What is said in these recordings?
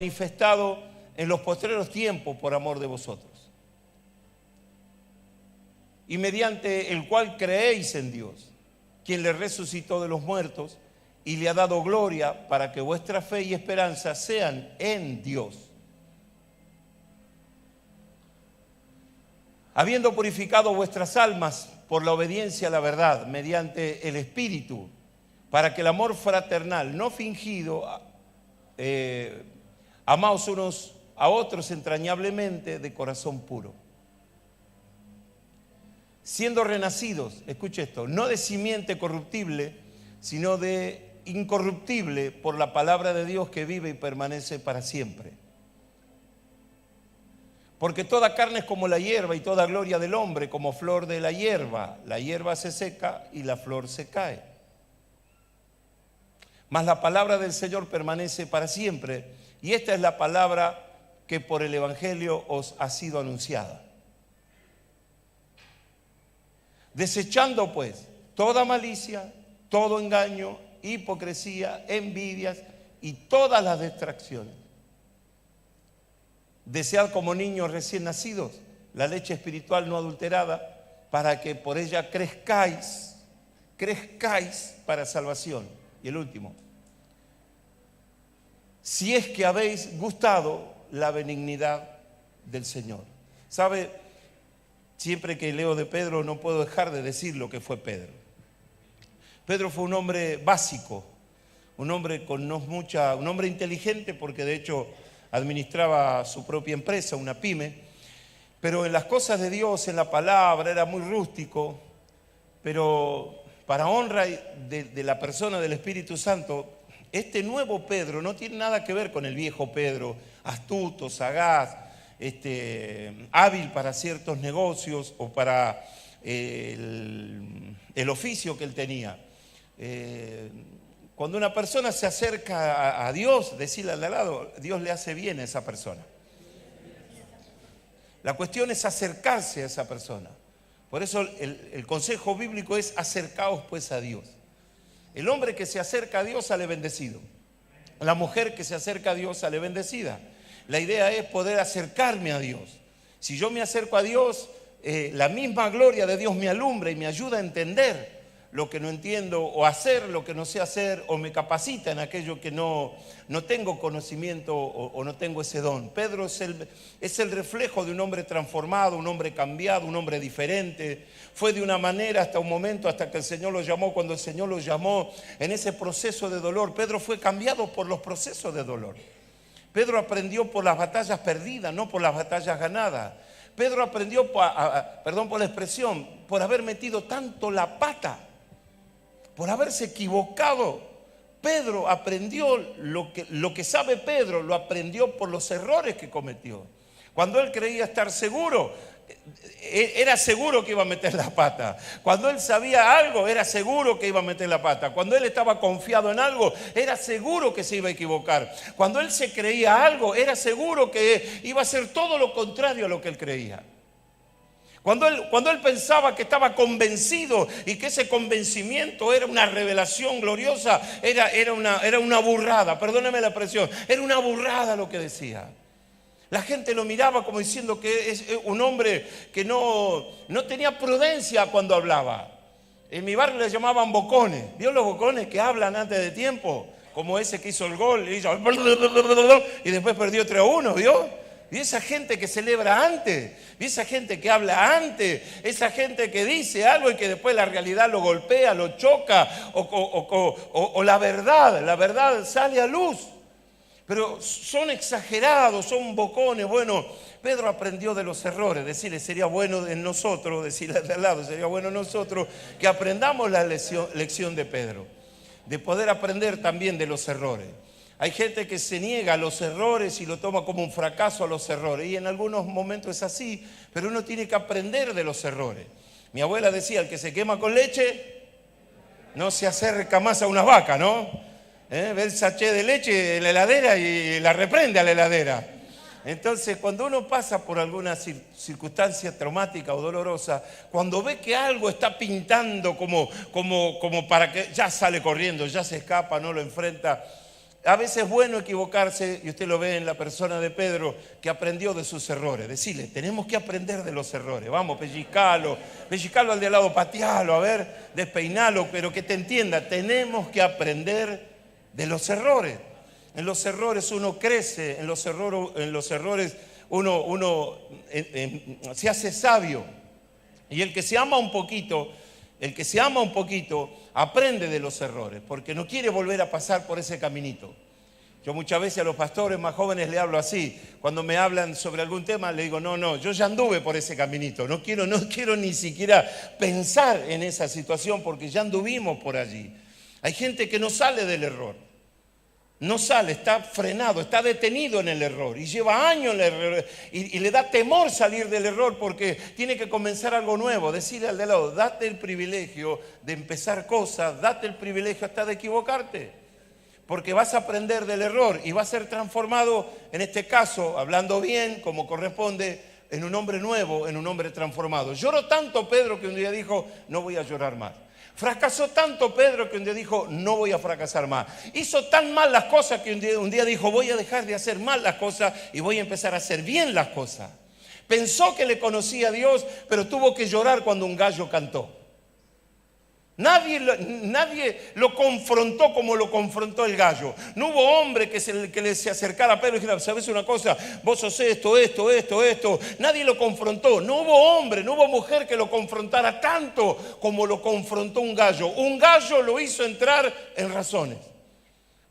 manifestado en los postreros tiempos por amor de vosotros, y mediante el cual creéis en Dios, quien le resucitó de los muertos y le ha dado gloria, para que vuestra fe y esperanza sean en Dios. Habiendo purificado vuestras almas por la obediencia a la verdad, mediante el Espíritu, para que el amor fraternal no fingido, amaos unos a otros entrañablemente de corazón puro, siendo renacidos, escuche esto, no de simiente corruptible, sino de incorruptible, por la palabra de Dios que vive y permanece para siempre. Porque toda carne es como la hierba, y toda gloria del hombre como flor de la hierba. La hierba se seca y la flor se cae, mas la palabra del Señor permanece para siempre. Y esta es la palabra que por el Evangelio os ha sido anunciada. Desechando pues toda malicia, todo engaño, hipocresía, envidias y todas las distracciones. Desead como niños recién nacidos la leche espiritual no adulterada, para que por ella crezcáis para salvación. Y el último, si es que habéis gustado la benignidad del Señor. ¿Sabe? Siempre que leo de Pedro no puedo dejar de decir lo que fue Pedro. Pedro fue un hombre básico, un hombre con un hombre inteligente, porque de hecho administraba su propia empresa, una pyme, pero en las cosas de Dios, en la palabra, era muy rústico, pero para honra de la persona del Espíritu Santo, este nuevo Pedro no tiene nada que ver con el viejo Pedro, astuto, sagaz, hábil para ciertos negocios o para el oficio que él tenía. Cuando una persona se acerca a Dios, decirle al de al lado, Dios le hace bien a esa persona. La cuestión es acercarse a esa persona. Por eso el consejo bíblico es: acercaos pues a Dios. El hombre que se acerca a Dios sale bendecido. La mujer que se acerca a Dios sale bendecida. La idea es poder acercarme a Dios. Si yo me acerco a Dios, la misma gloria de Dios me alumbra y me ayuda a entender lo que no entiendo, o hacer lo que no sé hacer, o me capacita en aquello que no tengo conocimiento o no tengo ese don. Pedro es el reflejo de un hombre transformado, un hombre cambiado, un hombre diferente. Fue de una manera hasta un momento, hasta que el Señor lo llamó. Cuando el Señor lo llamó en ese proceso de dolor, Pedro fue cambiado por los procesos de dolor. Pedro aprendió por las batallas perdidas, no por las batallas ganadas. Pedro aprendió, perdón por la expresión, por haber metido tanto la pata, por haberse equivocado. Pedro aprendió lo que sabe Pedro, lo aprendió por los errores que cometió. Cuando él creía estar seguro, era seguro que iba a meter la pata. Cuando él sabía algo, era seguro que iba a meter la pata. Cuando él estaba confiado en algo, era seguro que se iba a equivocar. Cuando él se creía algo, era seguro que iba a hacer todo lo contrario a lo que él creía. Cuando él pensaba que estaba convencido y que ese convencimiento era una revelación gloriosa, era una burrada, perdóneme la expresión, era una burrada lo que decía. La gente lo miraba como diciendo que es un hombre que no tenía prudencia cuando hablaba. En mi barrio le llamaban bocones. ¿Vio los bocones que hablan antes de tiempo? Como ese que hizo el gol y después perdió 3-1, ¿vio? Y esa gente que celebra antes, y esa gente que habla antes, esa gente que dice algo y que después la realidad lo golpea, lo choca, o la verdad sale a luz. Pero son exagerados, son bocones. Bueno, Pedro aprendió de los errores. Decirle, sería bueno en nosotros, decirle de al lado, sería bueno en nosotros que aprendamos la lección de Pedro, de poder aprender también de los errores. Hay gente que se niega a los errores y lo toma como un fracaso a los errores. Y en algunos momentos es así, pero uno tiene que aprender de los errores. Mi abuela decía, el que se quema con leche no se acerca más a una vaca, ¿no? Ve el sachet de leche en la heladera y la reprende a la heladera. Entonces, cuando uno pasa por alguna circunstancia traumática o dolorosa, cuando ve que algo está pintando como para que ya sale corriendo, ya se escapa, no lo enfrenta, A veces es bueno equivocarse, y usted lo ve en la persona de Pedro, que aprendió de sus errores. Decirle, tenemos que aprender de los errores. Vamos, pellizcalo al de al lado, patealo, a ver, despeinalo, pero que te entienda, tenemos que aprender de los errores. En los errores uno crece, en los errores uno se hace sabio. Y el que se ama un poquito, aprende de los errores, porque no quiere volver a pasar por ese caminito. Yo muchas veces a los pastores más jóvenes le hablo así. Cuando me hablan sobre algún tema, le digo, no, yo ya anduve por ese caminito. No quiero ni siquiera pensar en esa situación, porque ya anduvimos por allí. Hay gente que no sale del error. No sale, está frenado, está detenido en el error y lleva años en el error y le da temor salir del error porque tiene que comenzar algo nuevo. Decirle al de al lado, date el privilegio de empezar cosas, date el privilegio hasta de equivocarte, porque vas a aprender del error y vas a ser transformado, en este caso, hablando bien, como corresponde, en un hombre nuevo, en un hombre transformado. Lloró tanto Pedro que un día dijo, no voy a llorar más. Fracasó tanto Pedro que un día dijo, no voy a fracasar más. Hizo tan mal las cosas que un día dijo, voy a dejar de hacer mal las cosas y voy a empezar a hacer bien las cosas. Pensó que le conocía a Dios, pero tuvo que llorar cuando un gallo cantó. Nadie lo confrontó como lo confrontó el gallo. No hubo hombre que se acercara a Pedro y dijera, ¿sabes una cosa? Vos sos esto. Nadie lo confrontó. No hubo hombre, no hubo mujer que lo confrontara tanto como lo confrontó un gallo. Un gallo lo hizo entrar en razones.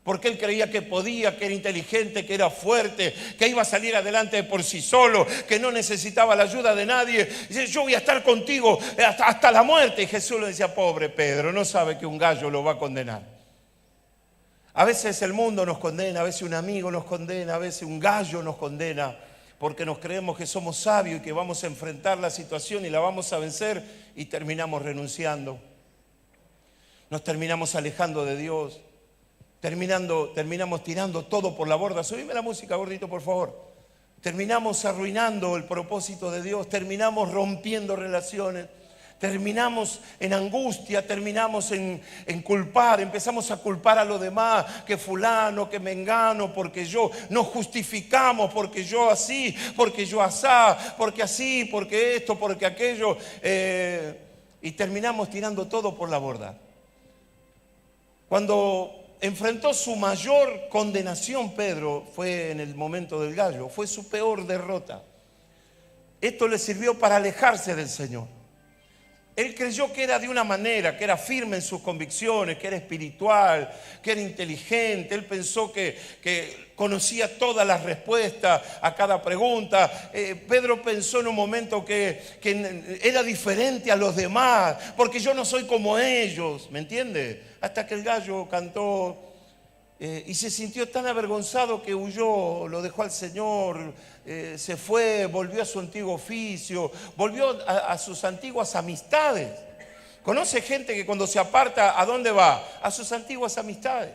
Porque él creía que podía, que era inteligente, que era fuerte, que iba a salir adelante por sí solo, que no necesitaba la ayuda de nadie. Dice, yo voy a estar contigo hasta la muerte. Y Jesús le decía, pobre Pedro, no sabe que un gallo lo va a condenar. A veces el mundo nos condena, a veces un amigo nos condena, a veces un gallo nos condena, porque nos creemos que somos sabios y que vamos a enfrentar la situación y la vamos a vencer y terminamos renunciando. Nos terminamos alejando de Dios. Terminamos tirando todo por la borda. Subime la música, gordito, por favor. Terminamos arruinando el propósito de Dios. Terminamos rompiendo relaciones. Terminamos en angustia. Terminamos en culpar. Empezamos a culpar a los demás. Que fulano, que mengano, porque yo. Nos justificamos porque yo así, porque yo asá, porque así, porque esto, porque aquello. Y terminamos tirando todo por la borda. Cuando enfrentó su mayor condenación, Pedro, fue en el momento del gallo, fue su peor derrota. Esto le sirvió para alejarse del Señor. Él creyó que era de una manera, que era firme en sus convicciones, que era espiritual, que era inteligente. Él pensó que conocía todas las respuestas a cada pregunta. Pedro pensó en un momento que era diferente a los demás, porque yo no soy como ellos, ¿me entiende? Hasta que el gallo cantó y se sintió tan avergonzado que huyó, lo dejó al Señor, se fue, volvió a su antiguo oficio, volvió a sus antiguas amistades. Conoce gente que cuando se aparta, ¿a dónde va? A sus antiguas amistades.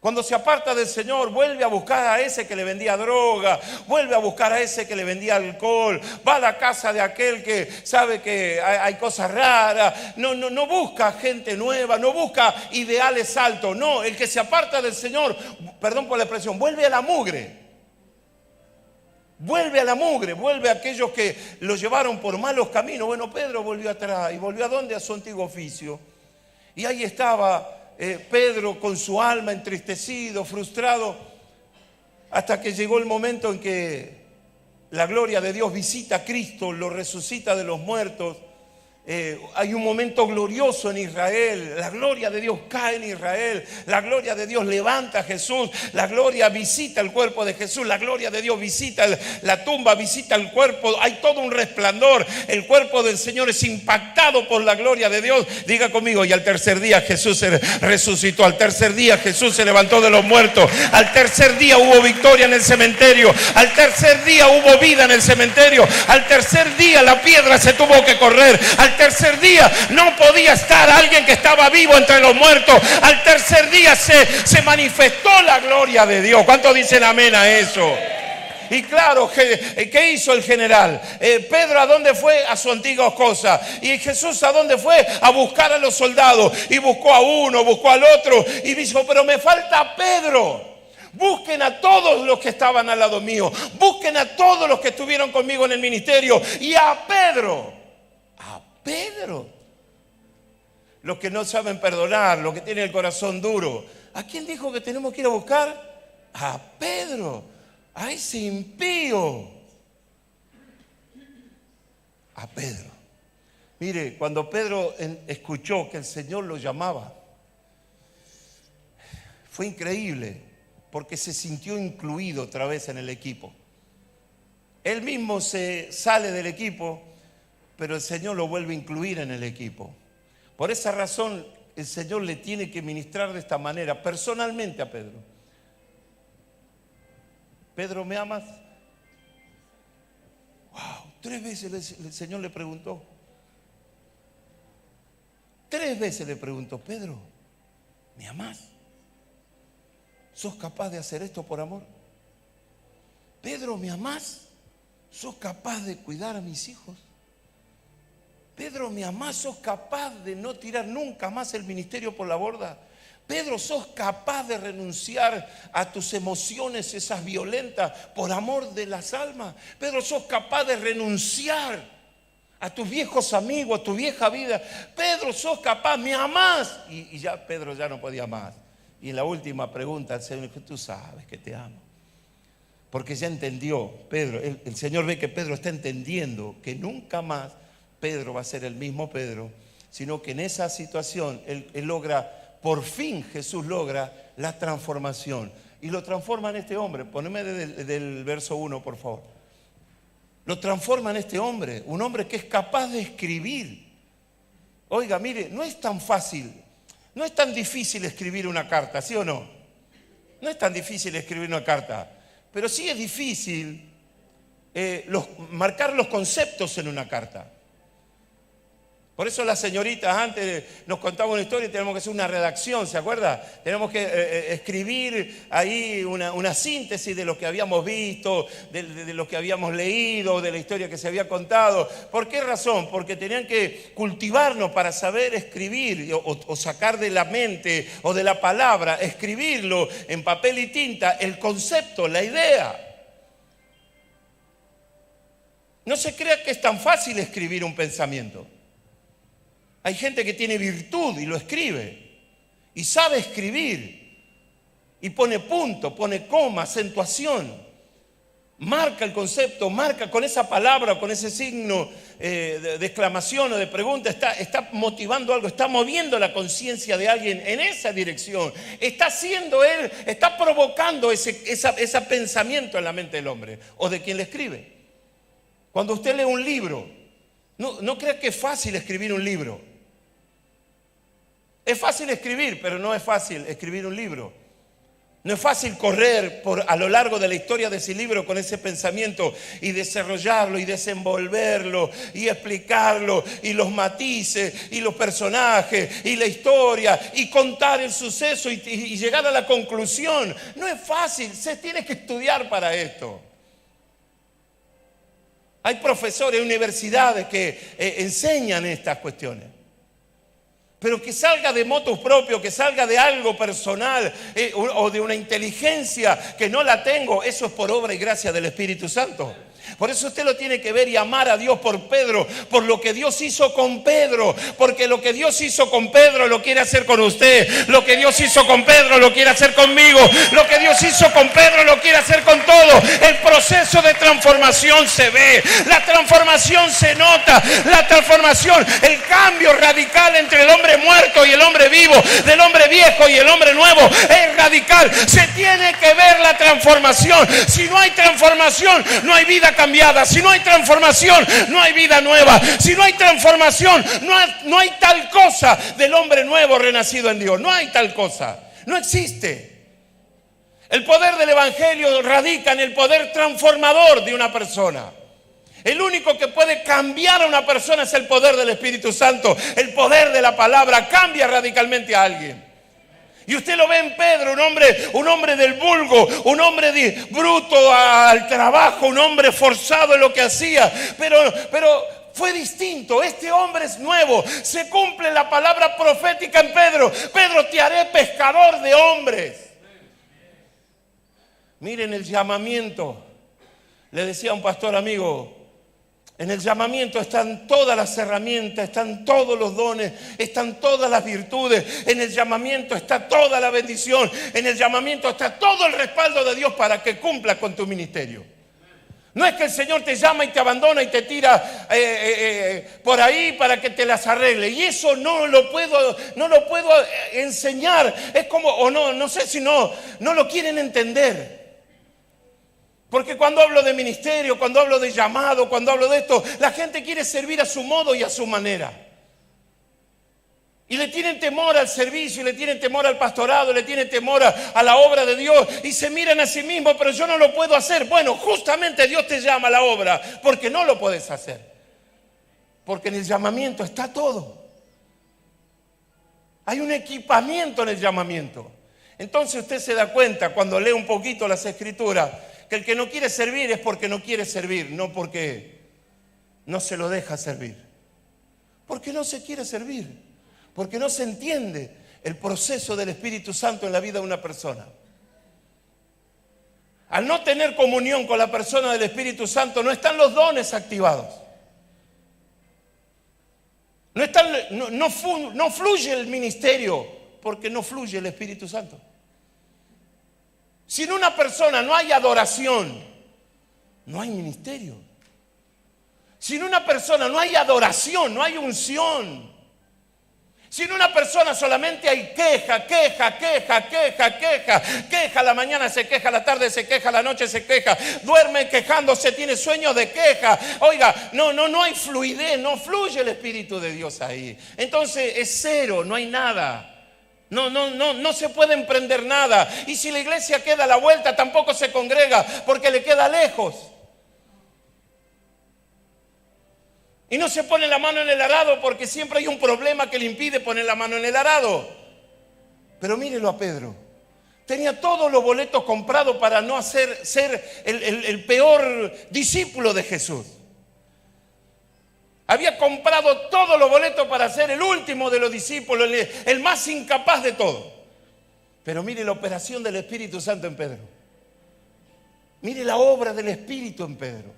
Cuando se aparta del Señor, vuelve a buscar a ese que le vendía droga, vuelve a buscar a ese que le vendía alcohol, va a la casa de aquel que sabe que hay cosas raras, no busca gente nueva, no busca ideales altos, no, el que se aparta del Señor, perdón por la expresión, vuelve a la mugre. Vuelve a la mugre, vuelve a aquellos que lo llevaron por malos caminos. Bueno, Pedro volvió atrás y volvió ¿a dónde? A su antiguo oficio. Y ahí estaba Pedro con su alma entristecido, frustrado, hasta que llegó el momento en que la gloria de Dios visita a Cristo, lo resucita de los muertos. Hay un momento glorioso en Israel, la gloria de Dios cae en Israel, la gloria de Dios levanta a Jesús, la gloria visita el cuerpo de Jesús, la gloria de Dios visita la tumba, visita el cuerpo, hay todo un resplandor, el cuerpo del Señor es impactado por la gloria de Dios. Diga conmigo, y al tercer día Jesús se resucitó, al tercer día Jesús se levantó de los muertos, al tercer día hubo victoria en el cementerio, al tercer día hubo vida en el cementerio, al tercer día la piedra se tuvo que correr, al tercer día no podía estar alguien que estaba vivo entre los muertos. Al tercer día se manifestó la gloria de Dios. ¿Cuántos dicen amén a eso? Y claro, ¿qué hizo el general? Pedro, ¿a dónde fue? A su antigua cosa. Y Jesús, ¿a dónde fue? A buscar a los soldados. Y buscó a uno, buscó al otro. Y dijo, pero me falta Pedro. Busquen a todos los que estaban al lado mío. Busquen a todos los que estuvieron conmigo en el ministerio. Y a Pedro. A Pedro. Los que no saben perdonar, los que tienen el corazón duro. ¿A quién dijo que tenemos que ir a buscar? A Pedro. A ese impío. A Pedro. Mire, cuando Pedro escuchó que el Señor lo llamaba, fue increíble. Porque se sintió incluido otra vez en el equipo. Él mismo se sale del equipo, pero el Señor lo vuelve a incluir en el equipo. Por esa razón, el Señor le tiene que ministrar de esta manera, personalmente a Pedro. Pedro, ¿me amas? Wow, 3 veces el Señor le preguntó. 3 veces le preguntó, Pedro, ¿me amas? ¿Sos capaz de hacer esto por amor? Pedro, ¿me amás? ¿Sos capaz de cuidar a mis hijos? Pedro, ¿me amás? ¿Sos capaz de no tirar nunca más el ministerio por la borda? Pedro, ¿sos capaz de renunciar a tus emociones, esas violentas, por amor de las almas? Pedro, ¿sos capaz de renunciar a tus viejos amigos, a tu vieja vida? Pedro, ¿sos capaz? ¿Me amás? Y ya Pedro ya no podía más. Y en la última pregunta el Señor dijo, tú sabes que te amo. Porque ya entendió, Pedro, el Señor ve que Pedro está entendiendo que nunca más Pedro va a ser el mismo Pedro, sino que en esa situación él logra, por fin Jesús logra la transformación. Y lo transforma en este hombre. Poneme del verso 1, por favor. Lo transforma en este hombre, un hombre que es capaz de escribir. Oiga, mire, no es tan fácil. No es tan difícil escribir una carta, ¿sí o no? No es tan difícil escribir una carta, pero sí es difícil marcar los conceptos en una carta. Por eso las señoritas antes nos contaban una historia y tenemos que hacer una redacción, ¿se acuerda? Tenemos que escribir ahí una síntesis de lo que habíamos visto, de lo que habíamos leído, de la historia que se había contado. ¿Por qué razón? Porque tenían que cultivarnos para saber escribir o sacar de la mente o de la palabra, escribirlo en papel y tinta, el concepto, la idea. No se crea que es tan fácil escribir un pensamiento. Hay gente que tiene virtud y lo escribe. Y sabe escribir. Y pone punto, pone coma, acentuación. Marca el concepto, marca con esa palabra, con ese signo de exclamación o de pregunta. Está motivando algo, está moviendo la conciencia de alguien en esa dirección. Está haciendo él, está provocando ese pensamiento en la mente del hombre o de quien le escribe. Cuando usted lee un libro, no crea que es fácil escribir un libro. Es fácil escribir, pero no es fácil escribir un libro. No es fácil correr a lo largo de la historia de ese libro con ese pensamiento y desarrollarlo y desenvolverlo y explicarlo y los matices y los personajes y la historia y contar el suceso y llegar a la conclusión. No es fácil, se tiene que estudiar para esto. Hay profesores, universidades que enseñan estas cuestiones. Pero que salga de motus propio, que salga de algo personal o de una inteligencia que no la tengo, eso es por obra y gracia del Espíritu Santo. Por eso usted lo tiene que ver y amar a Dios por Pedro, por lo que Dios hizo con Pedro, porque lo que Dios hizo con Pedro lo quiere hacer con usted, lo que Dios hizo con Pedro lo quiere hacer conmigo, lo que Dios hizo con Pedro lo quiere hacer con todo. El proceso de transformación se ve, la transformación se nota, la transformación, el cambio radical entre el hombre muerto y el hombre vivo, del hombre viejo y el hombre nuevo, es radical. Se tiene que ver la transformación. Si no hay transformación, no hay vida cambiada. Si no hay transformación, no hay vida nueva. Si no hay transformación, no hay tal cosa del hombre nuevo renacido en Dios. No hay tal cosa. No existe. El poder del evangelio radica en el poder transformador de una persona. El único que puede cambiar a una persona es el poder del Espíritu Santo. El poder de la palabra cambia radicalmente a alguien. Y usted lo ve en Pedro, un hombre del vulgo, un hombre bruto al trabajo, un hombre forzado en lo que hacía. Pero fue distinto. Este hombre es nuevo. Se cumple la palabra profética en Pedro. Pedro, te haré pescador de hombres. Miren el llamamiento. Le decía a un pastor amigo, en el llamamiento están todas las herramientas, están todos los dones, están todas las virtudes. En el llamamiento está toda la bendición. En el llamamiento está todo el respaldo de Dios para que cumplas con tu ministerio. No es que el Señor te llama y te abandona y te tira por ahí para que te las arregle. Y eso no lo puedo enseñar. Es como, o no sé si no lo quieren entender. Porque cuando hablo de ministerio, cuando hablo de llamado, cuando hablo de esto, la gente quiere servir a su modo y a su manera. Y le tienen temor al servicio, y le tienen temor al pastorado, le tienen temor a la obra de Dios. Y se miran a sí mismos, pero yo no lo puedo hacer. Bueno, justamente Dios te llama a la obra, porque no lo puedes hacer. Porque en el llamamiento está todo. Hay un equipamiento en el llamamiento. Entonces usted se da cuenta cuando lee un poquito las Escrituras, que el que no quiere servir es porque no quiere servir, no porque no se lo deja servir. Porque no se quiere servir, porque no se entiende el proceso del Espíritu Santo en la vida de una persona. Al no tener comunión con la persona del Espíritu Santo, no están los dones activados. No fluye el ministerio, porque no fluye el Espíritu Santo. Si en una persona no hay adoración, no hay ministerio. Si en una persona no hay adoración, no hay unción. Si en una persona solamente hay queja a la mañana se queja, a la tarde se queja, a la noche se queja, duerme quejándose, tiene sueños de queja. Oiga, no hay fluidez, no fluye el Espíritu de Dios ahí. Entonces es cero, no hay nada. No se puede emprender nada. Y si la iglesia queda a la vuelta, tampoco se congrega porque le queda lejos. Y no se pone la mano en el arado porque siempre hay un problema que le impide poner la mano en el arado. Pero mírelo a Pedro. Tenía todos los boletos comprados para no ser el peor discípulo de Jesús. Había comprado todos los boletos para ser el último de los discípulos, el más incapaz de todo. Pero mire la operación del Espíritu Santo en Pedro. Mire la obra del Espíritu en Pedro.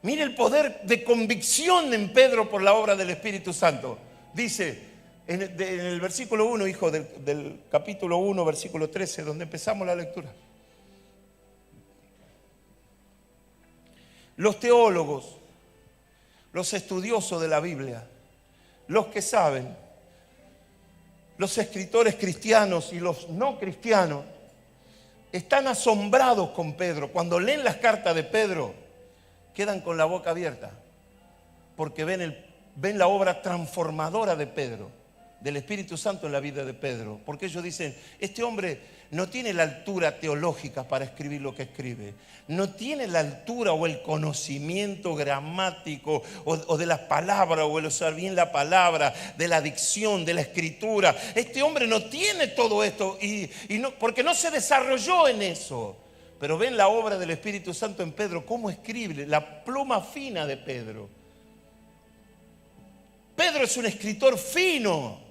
Mire el poder de convicción en Pedro por la obra del Espíritu Santo. Dice en el versículo 1, hijo, del capítulo 1, versículo 13, donde empezamos la lectura. Los teólogos, los estudiosos de la Biblia, los que saben, los escritores cristianos y los no cristianos, están asombrados con Pedro. Cuando leen las cartas de Pedro, quedan con la boca abierta, porque ven la obra transformadora de Pedro, del Espíritu Santo en la vida de Pedro. Porque ellos dicen, este hombre no tiene la altura teológica para escribir lo que escribe. No tiene la altura o el conocimiento gramático o de las palabras o el usar bien la palabra, de la dicción, de la escritura. Este hombre no tiene todo esto porque no se desarrolló en eso. Pero ven la obra del Espíritu Santo en Pedro, cómo escribe, la pluma fina de Pedro. Pedro es un escritor fino.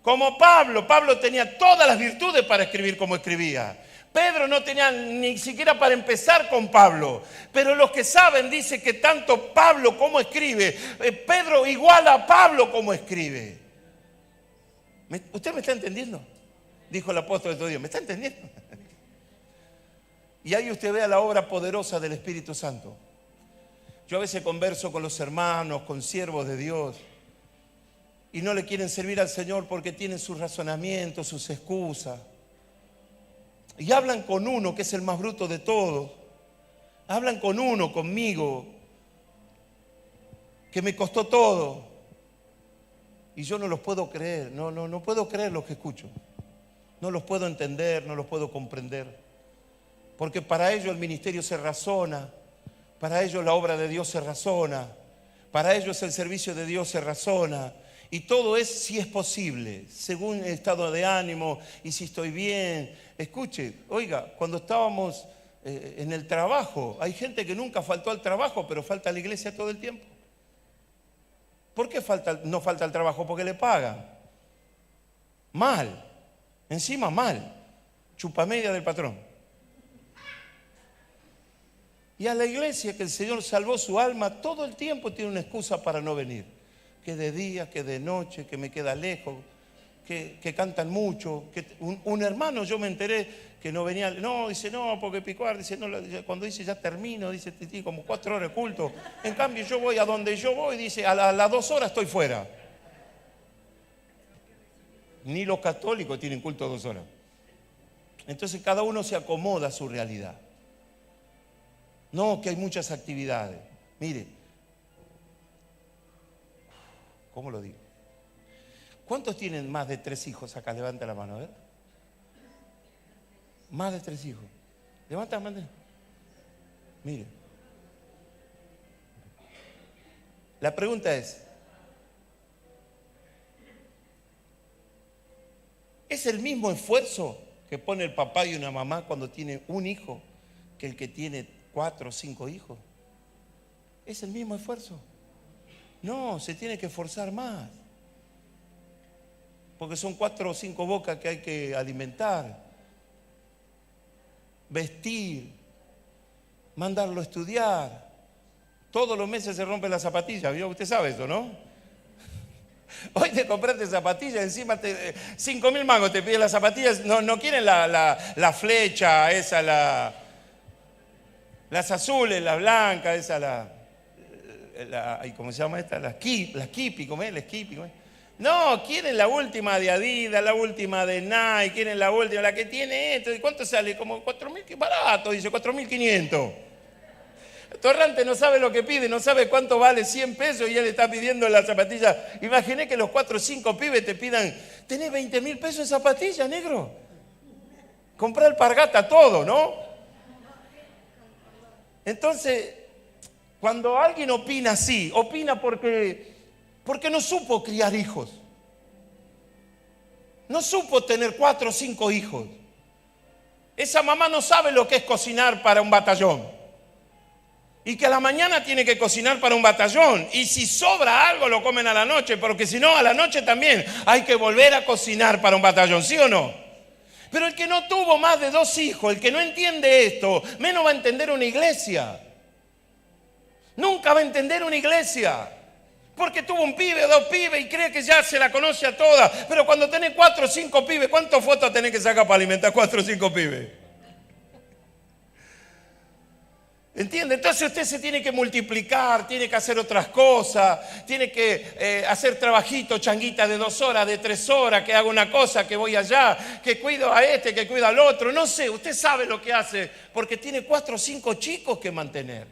Como Pablo tenía todas las virtudes para escribir como escribía. Pedro no tenía ni siquiera para empezar con Pablo. Pero los que saben dicen que tanto Pablo como escribe, Pedro iguala a Pablo como escribe. ¿Usted me está entendiendo? Dijo el apóstol de todo Dios. ¿Me está entendiendo? Y ahí usted vea la obra poderosa del Espíritu Santo. Yo a veces converso con los hermanos, con siervos de Dios, y no le quieren servir al Señor porque tienen sus razonamientos, sus excusas. Y hablan con uno que es el más bruto de todos. Hablan con uno, conmigo, que me costó todo. Y yo no los puedo creer, no puedo creer lo que escucho. No los puedo entender, no los puedo comprender. Porque para ellos el ministerio se razona, para ellos la obra de Dios se razona, para ellos el servicio de Dios se razona. Y todo es si es posible, según el estado de ánimo y si estoy bien. Escuche, oiga, cuando estábamos en el trabajo, hay gente que nunca faltó al trabajo, pero falta a la iglesia todo el tiempo. ¿Por qué no falta al trabajo? Porque le pagan. Mal, encima mal, chupamedia del patrón. Y a la iglesia que el Señor salvó su alma, todo el tiempo tiene una excusa para no venir. Que de día, que de noche, que me queda lejos, que cantan mucho. Un hermano, yo me enteré que no venía, no, dice no, porque Picuar, dice no, cuando dice ya termino, dice tiene como 4 horas de culto. En cambio yo voy a donde yo voy, dice a las 2 horas estoy fuera. Ni los católicos tienen culto 2 horas. Entonces cada uno se acomoda a su realidad. No, que hay muchas actividades. Mire, ¿cómo lo digo? ¿Cuántos tienen más de 3 hijos acá? Levanta la mano, a ver. Más de 3 hijos. Levanta la mano. Mire. La pregunta ¿es el mismo esfuerzo que pone el papá y una mamá cuando tiene un hijo que el que tiene 4 o 5 hijos? ¿Es el mismo esfuerzo? No, se tiene que esforzar más. Porque son 4 o 5 bocas que hay que alimentar, vestir, mandarlo a estudiar. Todos los meses se rompe la zapatilla, ¿vio? Usted sabe eso, ¿no? Hoy te compraste zapatillas, encima 5.000 mangos te piden las zapatillas. No quieren la flecha, esa, las azules, las blancas, esa, ¿cómo se llama esta? Las Kipi, ¿cómo es? Las Kipi, ¿cómo es? No, quieren la última de Adidas, la última de Nike, quieren la última, la que tiene esto. ¿Y cuánto sale? Como 4.000, barato, dice, 4.500. Torrante no sabe lo que pide, no sabe cuánto vale 100 pesos y él está pidiendo la zapatilla. Imaginé que los 4 o 5 pibes te pidan, ¿tenés 20.000 pesos en zapatillas, negro? Comprar alpargata, todo, ¿no? Entonces, cuando alguien opina así, opina porque no supo criar hijos. No supo tener 4 o 5 hijos. Esa mamá no sabe lo que es cocinar para un batallón. Y que a la mañana tiene que cocinar para un batallón. Y si sobra algo lo comen a la noche, porque si no, a la noche también hay que volver a cocinar para un batallón, ¿sí o no? Pero el que no tuvo más de 2 hijos, el que no entiende esto, menos va a entender una iglesia. Nunca va a entender una iglesia. Porque tuvo un pibe o 2 pibes y cree que ya se la conoce a todas. Pero cuando tenés 4 o 5 pibes, ¿cuántas fotos tenés que sacar para alimentar 4 o 5 pibes? ¿Entiende? Entonces usted se tiene que multiplicar, tiene que hacer otras cosas, tiene que hacer trabajito, changuita de 2 horas, de 3 horas, que haga una cosa, que voy allá, que cuido a este, que cuido al otro. No sé, usted sabe lo que hace, porque tiene 4 o 5 chicos que mantener.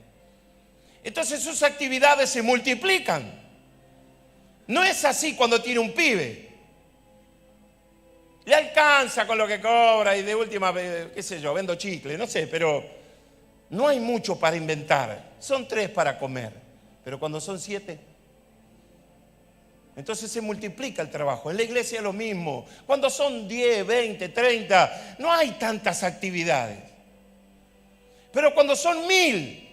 Entonces sus actividades se multiplican. No es así cuando tiene un pibe. Le alcanza con lo que cobra y de última, qué sé yo, vendo chicle, no sé, pero no hay mucho para inventar. Son 3 para comer, pero cuando son 7, entonces se multiplica el trabajo. En la iglesia es lo mismo. Cuando son 10, 20, 30, no hay tantas actividades. Pero cuando son 1000,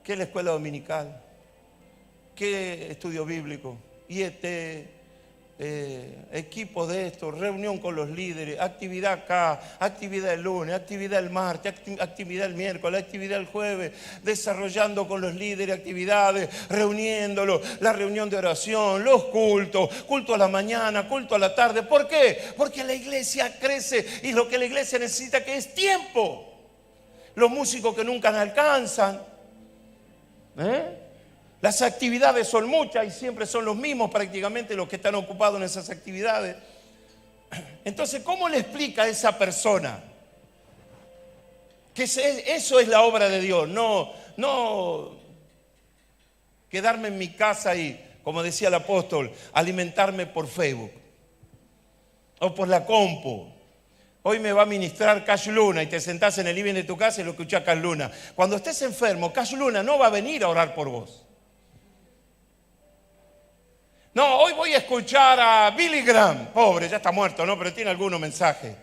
¿qué es la escuela dominical? ¿Qué estudio bíblico? Equipo de esto, reunión con los líderes, actividad acá, actividad el lunes, actividad el martes, actividad el miércoles, actividad el jueves, desarrollando con los líderes actividades, reuniéndolos, la reunión de oración, los cultos, culto a la mañana, culto a la tarde. ¿Por qué? Porque la iglesia crece y lo que la iglesia necesita que es tiempo. Los músicos que nunca alcanzan, las actividades son muchas y siempre son los mismos prácticamente los que están ocupados en esas actividades. Entonces, ¿cómo le explica a esa persona que eso es la obra de Dios? No quedarme en mi casa y, como decía el apóstol, alimentarme por Facebook o por la compu. Hoy me va a ministrar Cash Luna y te sentás en el living de tu casa y lo escuchás Cash Luna. Cuando estés enfermo, Cash Luna no va a venir a orar por vos. No, hoy voy a escuchar a Billy Graham. Pobre, ya está muerto, ¿no? Pero tiene algunos mensajes.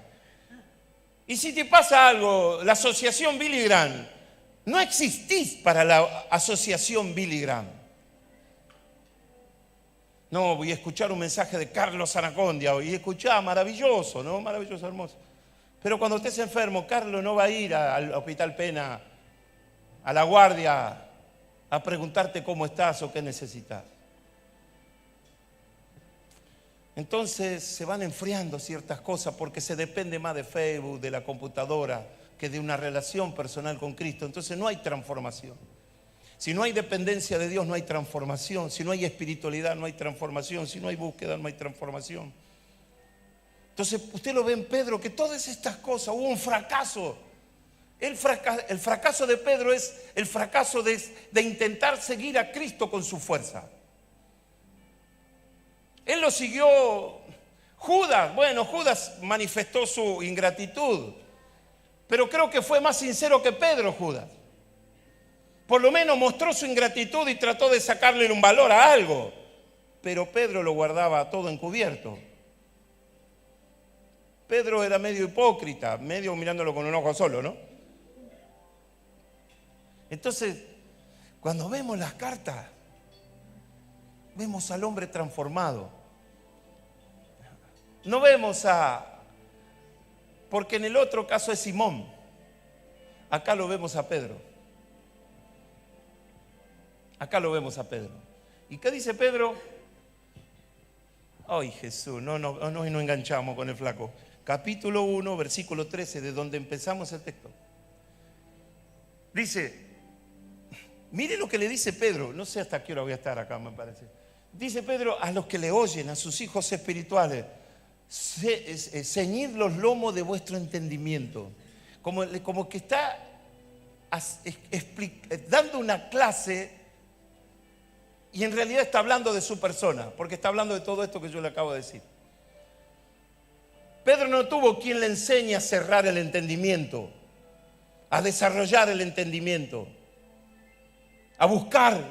Y si te pasa algo, la asociación Billy Graham, no existís para la asociación Billy Graham. No, voy a escuchar un mensaje de Carlos Anacondia y escuchá, maravilloso, ¿no? Maravilloso, hermoso. Pero cuando estés enfermo, Carlos no va a ir al Hospital Pena, a la guardia, a preguntarte cómo estás o qué necesitas. Entonces se van enfriando ciertas cosas porque se depende más de Facebook, de la computadora, que de una relación personal con Cristo. Entonces no hay transformación. Si no hay dependencia de Dios, no hay transformación. Si no hay espiritualidad, no hay transformación. Si no hay búsqueda, no hay transformación. Entonces usted lo ve en Pedro, que todas estas cosas, hubo un fracaso. El fracaso de Pedro es el fracaso de intentar seguir a Cristo con su fuerza. Él lo siguió Judas. Bueno, Judas manifestó su ingratitud, pero creo que fue más sincero que Pedro, Judas. Por lo menos mostró su ingratitud y trató de sacarle un valor a algo. Pero Pedro lo guardaba todo encubierto. Pedro era medio hipócrita, medio mirándolo con un ojo solo, ¿no? Entonces, cuando vemos las cartas, vemos al hombre transformado. No vemos porque en el otro caso es Simón. Acá lo vemos a Pedro. Acá lo vemos a Pedro. ¿Y qué dice Pedro? Ay, Jesús, no enganchamos con el flaco. Capítulo 1, versículo 13, de donde empezamos el texto. Dice, mire lo que le dice Pedro. No sé hasta qué hora voy a estar acá, me parece. Dice Pedro, a los que le oyen, a sus hijos espirituales, ceñid los lomos de vuestro entendimiento. Como que está dando una clase y en realidad está hablando de su persona, porque está hablando de todo esto que yo le acabo de decir. Pedro no tuvo quien le enseñe a cerrar el entendimiento, a desarrollar el entendimiento, a buscar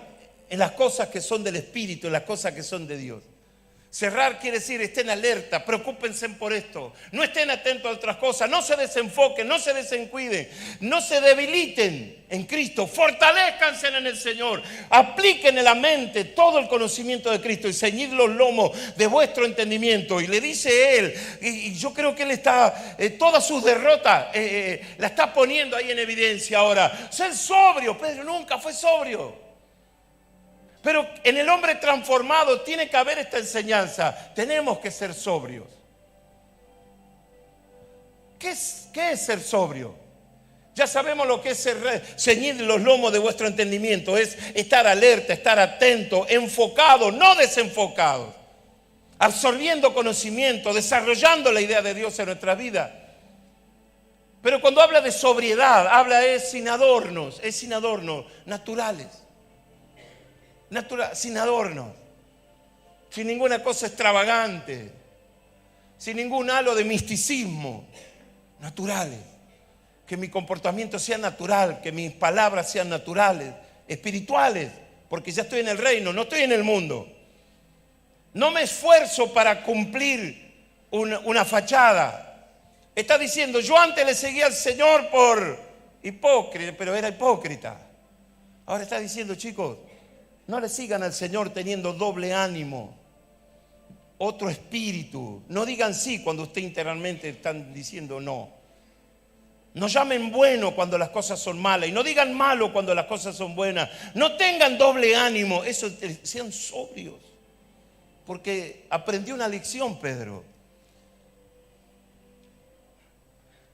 en las cosas que son del Espíritu, en las cosas que son de Dios. Cerrar quiere decir estén alerta, preocúpense por esto, no estén atentos a otras cosas, no se desenfoquen, no se desencuiden, no se debiliten en Cristo, fortalezcanse en el Señor, apliquen en la mente todo el conocimiento de Cristo y ceñid los lomos de vuestro entendimiento. Y le dice él, y yo creo que él está, todas sus derrotas la está poniendo ahí en evidencia ahora. Ser sobrio, Pedro nunca fue sobrio. Pero en el hombre transformado tiene que haber esta enseñanza. Tenemos que ser sobrios. ¿Qué es ser sobrio? Ya sabemos lo que es ceñir los lomos de vuestro entendimiento. Es estar alerta, estar atento, enfocado, no desenfocado. Absorbiendo conocimiento, desarrollando la idea de Dios en nuestra vida. Pero cuando habla de sobriedad, es sin adornos, naturales. Sin adornos, sin ninguna cosa extravagante, sin ningún halo de misticismo, naturales. Que mi comportamiento sea natural, que mis palabras sean naturales, espirituales, porque ya estoy en el reino, no estoy en el mundo. No me esfuerzo para cumplir una fachada. Está diciendo, yo antes le seguía al Señor por hipócrita, pero era hipócrita. Ahora está diciendo, chicos, no le sigan al Señor teniendo doble ánimo, otro espíritu. No digan sí cuando usted internamente están diciendo no. No llamen bueno cuando las cosas son malas y no digan malo cuando las cosas son buenas. No tengan doble ánimo, sean sobrios. Porque aprendió una lección Pedro.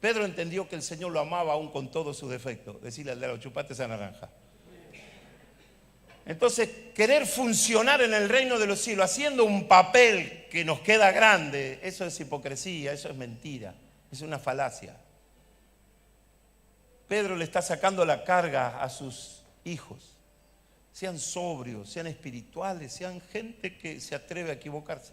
Pedro entendió que el Señor lo amaba aún con todos sus defectos. Decirle al de la chupate esa naranja. Entonces, querer funcionar en el reino de los cielos haciendo un papel que nos queda grande, eso es hipocresía, eso es mentira, es una falacia. Pedro le está sacando la carga a sus hijos. Sean sobrios, sean espirituales, sean gente que se atreve a equivocarse.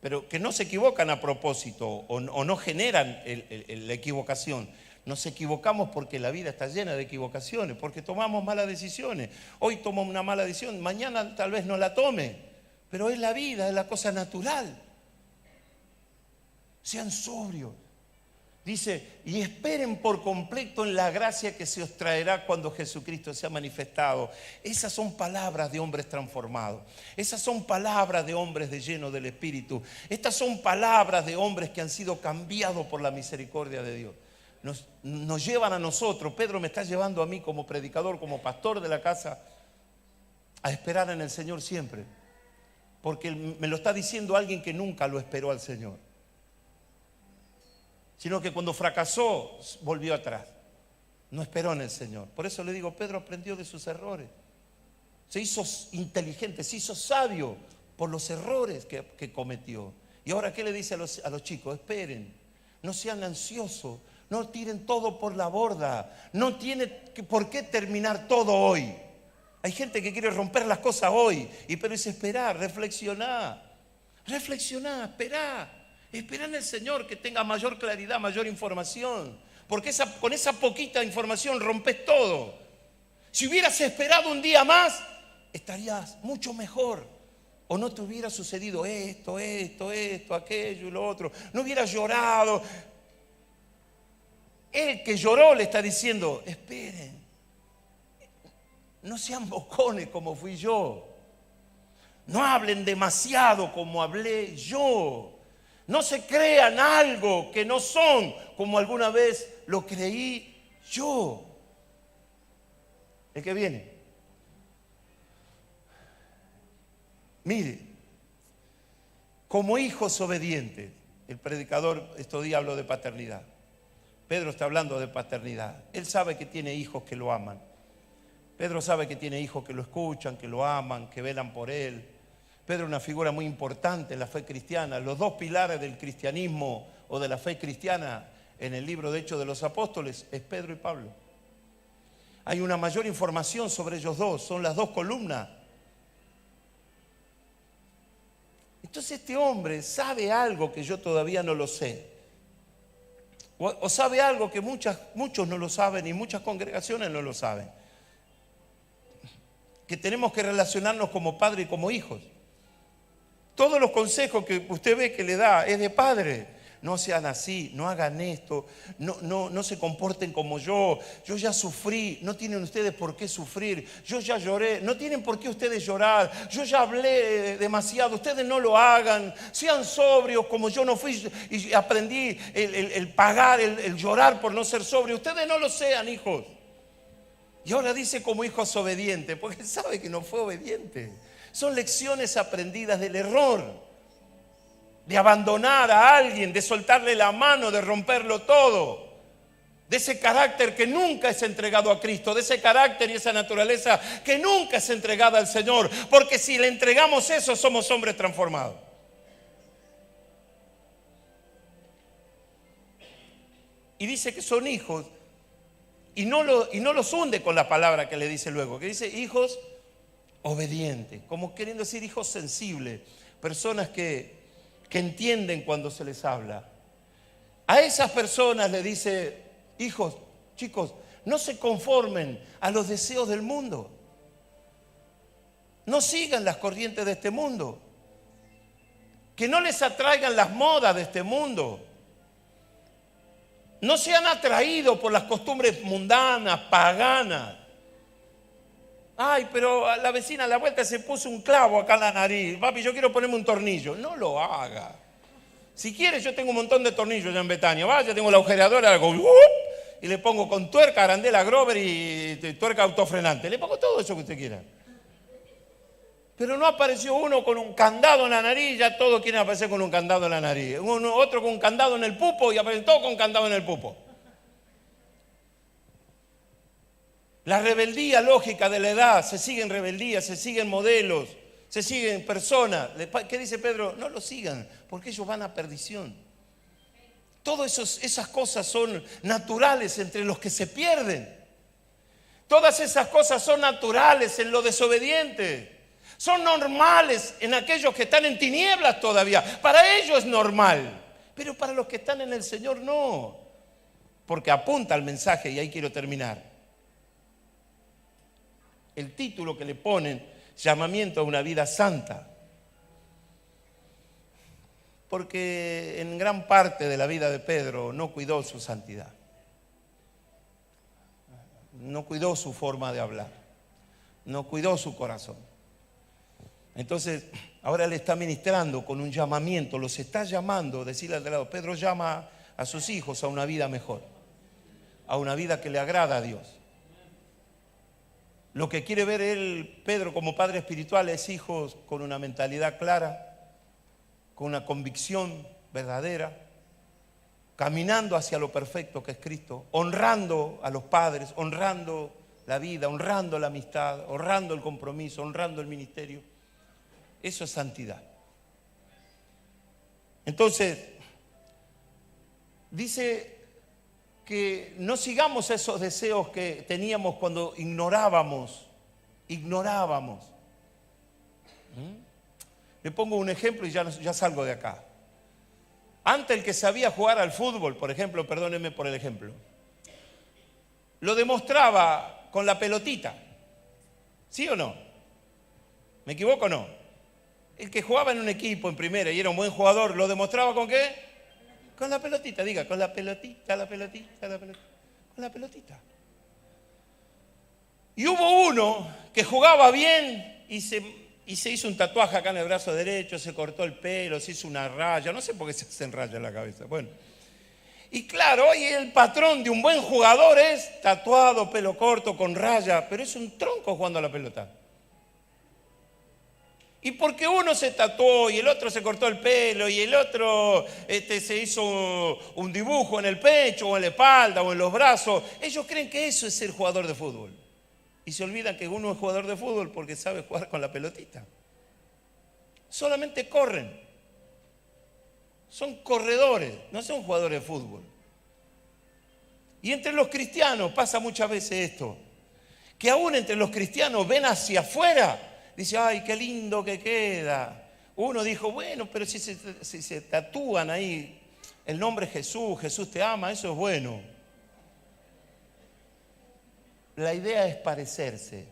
Pero que no se equivocan a propósito o no generan la equivocación. Nos equivocamos porque la vida está llena de equivocaciones, porque tomamos malas decisiones. Hoy tomo una mala decisión, mañana tal vez no la tome, Pero es la vida, es la cosa natural. Sean sobrios. Dice, y esperen por completo en la gracia que se os traerá cuando Jesucristo sea manifestado. Esas son palabras de hombres transformados. Esas son palabras de hombres llenos del Espíritu. Estas son palabras de hombres que han sido cambiados por la misericordia de Dios. Nos llevan a nosotros, Pedro me está llevando a mí como predicador, como pastor de la casa, a esperar en el Señor siempre. Porque me lo está diciendo alguien que nunca lo esperó al Señor, sino que cuando fracasó volvió atrás. No esperó en el Señor. Por eso le digo, Pedro aprendió de sus errores. Se hizo inteligente, se hizo sabio por los errores que cometió. Y ahora, ¿qué le dice a los chicos? Esperen, no sean ansiosos, no tiren todo por la borda. No tiene por qué terminar todo hoy. Hay gente que quiere romper las cosas hoy, pero es esperar, reflexionar, esperar. Espera en el Señor que tenga mayor claridad, mayor información. Porque con esa poquita información rompes todo. Si hubieras esperado un día más, estarías mucho mejor. O no te hubiera sucedido esto, aquello y lo otro. No hubieras llorado. El que lloró le está diciendo, esperen. No sean bocones como fui yo. No hablen demasiado como hablé yo. No se crean algo que no son, como alguna vez lo creí yo. ¿El que viene? Mire, como hijos obedientes, el predicador estos días habló de paternidad. Pedro está hablando de paternidad. Él sabe que tiene hijos que lo aman. Pedro sabe que tiene hijos que lo escuchan, que lo aman, que velan por él. Pedro es una figura muy importante en la fe cristiana. Los dos pilares del cristianismo o de la fe cristiana en el libro de Hechos de los Apóstoles es Pedro y Pablo. Hay una mayor información sobre ellos dos, son las dos columnas. Entonces este hombre sabe algo que yo todavía no lo sé. O sabe algo que muchos no lo saben y muchas congregaciones no lo saben. Que tenemos que relacionarnos como padre y como hijos. Todos los consejos que usted ve que le da es de padre. No sean así, no hagan esto, no se comporten como yo ya sufrí, no tienen ustedes por qué sufrir, yo ya lloré, no tienen por qué ustedes llorar, yo ya hablé demasiado, ustedes no lo hagan, sean sobrios como yo no fui y aprendí el pagar, el llorar por no ser sobrio, ustedes no lo sean, hijos. Y ahora dice como hijos obedientes, porque él sabe que no fue obediente. Son lecciones aprendidas del error, de abandonar a alguien, de soltarle la mano, de romperlo todo, de ese carácter que nunca es entregado a Cristo, de ese carácter y esa naturaleza que nunca es entregada al Señor, porque si le entregamos eso somos hombres transformados. Y dice que son hijos y no los hunde con la palabra que le dice luego, que dice hijos obedientes, como queriendo decir hijos sensibles, personas que entienden cuando se les habla. A esas personas le dice, hijos, chicos, no se conformen a los deseos del mundo. No sigan las corrientes de este mundo. Que no les atraigan las modas de este mundo. No sean atraídos por las costumbres mundanas, paganas. Ay, pero a la vecina a la vuelta se puso un clavo acá en la nariz. Papi, yo quiero ponerme un tornillo. No lo haga. Si quieres, yo tengo un montón de tornillos ya en Betania. Vaya, tengo la agujereadora, hago y le pongo con tuerca, arandela Grover y tuerca autofrenante. Le pongo todo eso que usted quiera. Pero no apareció uno con un candado en la nariz, ya todos quieren aparecer con un candado en la nariz. Otro con un candado en el pupo y aparecen todos con candado en el pupo. La rebeldía lógica de la edad, se siguen rebeldías, se siguen modelos, se siguen personas. ¿Qué dice Pedro? No lo sigan, porque ellos van a perdición. Todas esas cosas son naturales entre los que se pierden. Todas esas cosas son naturales en los desobedientes. Son normales en aquellos que están en tinieblas todavía. Para ellos es normal, pero para los que están en el Señor no. Porque apunta al mensaje y ahí quiero terminar. El título que le ponen, llamamiento a una vida santa. Porque en gran parte de la vida de Pedro no cuidó su santidad. No cuidó su forma de hablar. No cuidó su corazón. Entonces, ahora le está ministrando con un llamamiento. Los está llamando, decirle al de lado. Pedro llama a sus hijos a una vida mejor. A una vida que le agrada a Dios. Lo que quiere ver él, Pedro, como padre espiritual, es hijos con una mentalidad clara, con una convicción verdadera, caminando hacia lo perfecto que es Cristo, honrando a los padres, honrando la vida, honrando la amistad, honrando el compromiso, honrando el ministerio. Eso es santidad. Entonces, dice que no sigamos esos deseos que teníamos cuando ignorábamos. Le pongo un ejemplo y ya salgo de acá. Antes el que sabía jugar al fútbol, por ejemplo, perdónenme por el ejemplo, lo demostraba con la pelotita. ¿Sí o no? ¿Me equivoco o no? El que jugaba en un equipo en primera y era un buen jugador, ¿lo demostraba con qué? Con la pelotita, diga, con la pelotita. Con la pelotita. Y hubo uno que jugaba bien y se hizo un tatuaje acá en el brazo derecho, se cortó el pelo, se hizo una raya, no sé por qué se hacen rayas en la cabeza. Bueno, y claro, hoy el patrón de un buen jugador es tatuado, pelo corto, con raya, pero es un tronco jugando a la pelota. Y porque uno se tatuó y el otro se cortó el pelo y el otro se hizo un dibujo en el pecho o en la espalda o en los brazos, ellos creen que eso es ser jugador de fútbol. Y se olvidan que uno es jugador de fútbol porque sabe jugar con la pelotita. Solamente corren. Son corredores, no son jugadores de fútbol. Y entre los cristianos pasa muchas veces esto, que aún entre los cristianos ven hacia afuera. Dice, ay, qué lindo que queda. Uno dijo, bueno, pero si se tatúan ahí el nombre Jesús, Jesús te ama, eso es bueno. La idea es parecerse.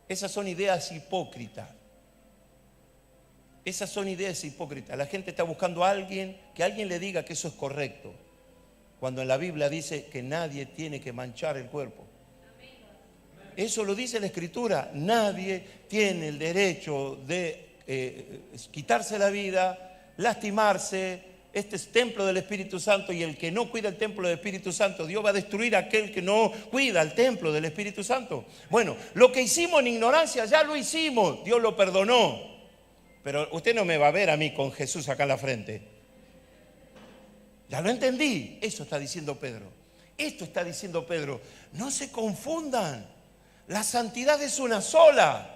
Esas son ideas hipócritas. Esas son ideas hipócritas. La gente está buscando a alguien, que alguien le diga que eso es correcto. Cuando en la Biblia dice que nadie tiene que manchar el cuerpo. Eso lo dice la Escritura. Nadie tiene el derecho de quitarse la vida, lastimarse. Este es templo del Espíritu Santo y el que no cuida el templo del Espíritu Santo, Dios va a destruir a aquel que no cuida el templo del Espíritu Santo. Bueno, lo que hicimos en ignorancia ya lo hicimos, Dios lo perdonó. Pero usted no me va a ver a mí con Jesús acá en la frente. Ya lo entendí. Eso está diciendo Pedro. Esto está diciendo Pedro. No se confundan. La santidad es una sola.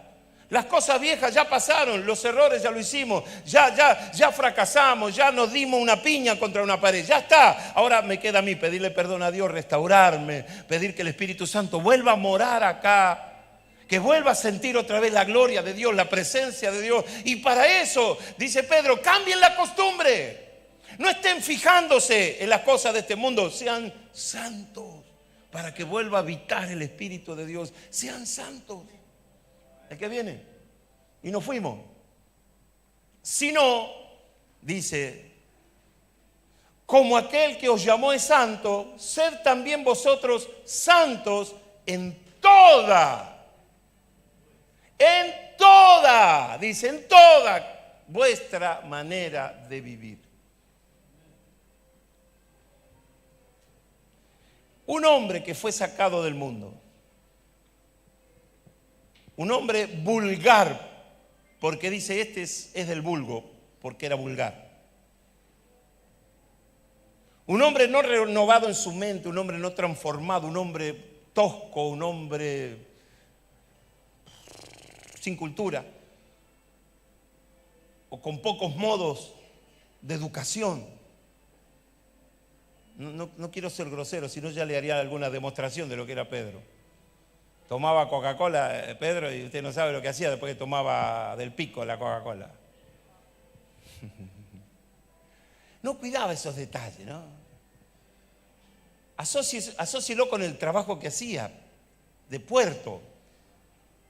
Las cosas viejas ya pasaron, los errores ya lo hicimos, ya fracasamos, ya nos dimos una piña contra una pared, ya está. Ahora me queda a mí pedirle perdón a Dios, restaurarme, pedir que el Espíritu Santo vuelva a morar acá, que vuelva a sentir otra vez la gloria de Dios, la presencia de Dios. Y para eso, dice Pedro, cambien la costumbre. No estén fijándose en las cosas de este mundo, sean santos para que vuelva a habitar el Espíritu de Dios. Sean santos. ¿El que viene? Y nos fuimos. Si no, dice, como aquel que os llamó es santo, sed también vosotros santos en toda, dice, en toda vuestra manera de vivir. Un hombre que fue sacado del mundo, un hombre vulgar, porque dice este es del vulgo, porque era vulgar. Un hombre no renovado en su mente, un hombre no transformado, un hombre tosco, un hombre sin cultura o con pocos modos de educación. No quiero ser grosero, si no ya le haría alguna demostración de lo que era Pedro. Tomaba Coca-Cola, Pedro, y usted no sabe lo que hacía después que tomaba del pico la Coca-Cola. No cuidaba esos detalles, ¿no? Asócielo con el trabajo que hacía de puerto.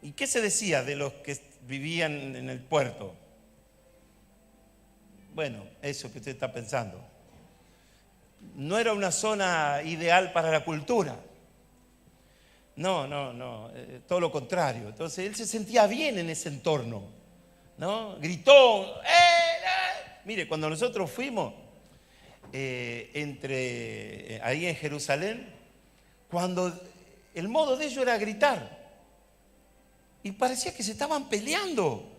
¿Y qué se decía de los que vivían en el puerto? Bueno, eso que usted está pensando. No era una zona ideal para la cultura. No, todo lo contrario. Entonces él se sentía bien en ese entorno, ¿no? Gritó, Mire, cuando nosotros fuimos ahí en Jerusalén, cuando el modo de ellos era gritar, y parecía que se estaban peleando.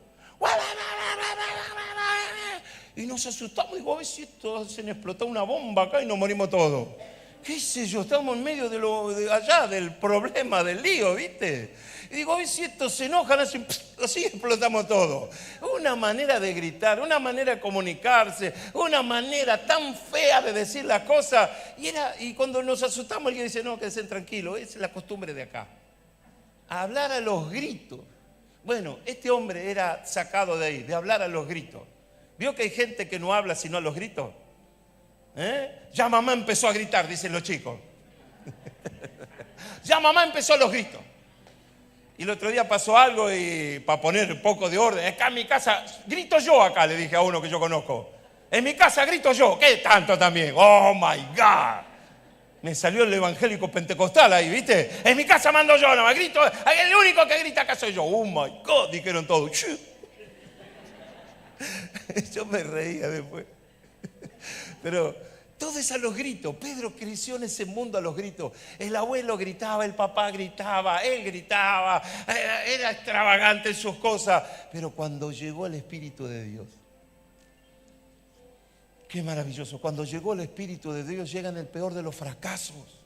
Y nos asustamos, digo, a ver si esto se nos explotó una bomba acá y nos morimos todos. ¿Qué sé yo? Estamos en medio de allá, del problema, del lío, ¿viste? Y digo, a ver si estos se enojan, así explotamos todo. Una manera de gritar, una manera de comunicarse, una manera tan fea de decir las cosas. Y cuando nos asustamos, alguien dice, no, quédense tranquilos, es la costumbre de acá. Hablar a los gritos. Bueno, este hombre era sacado de ahí, de hablar a los gritos. ¿Vio que hay gente que no habla sino a los gritos? Ya mamá empezó a gritar, dicen los chicos. Ya mamá empezó a los gritos. Y el otro día pasó algo y para poner un poco de orden, acá en mi casa, grito yo acá, le dije a uno que yo conozco. En mi casa grito yo, ¿qué tanto también? Oh my God. Me salió el evangélico pentecostal ahí, ¿viste? En mi casa mando yo, no me grito, el único que grita acá soy yo. Oh my God, dijeron todos. Yo me reía después. Pero todo es a los gritos. Pedro creció en ese mundo a los gritos. El abuelo gritaba, el papá gritaba, él gritaba, era extravagante en sus cosas. Pero cuando llegó el Espíritu de Dios, qué maravilloso. Cuando llegó el Espíritu de Dios, llega en el peor de los fracasos.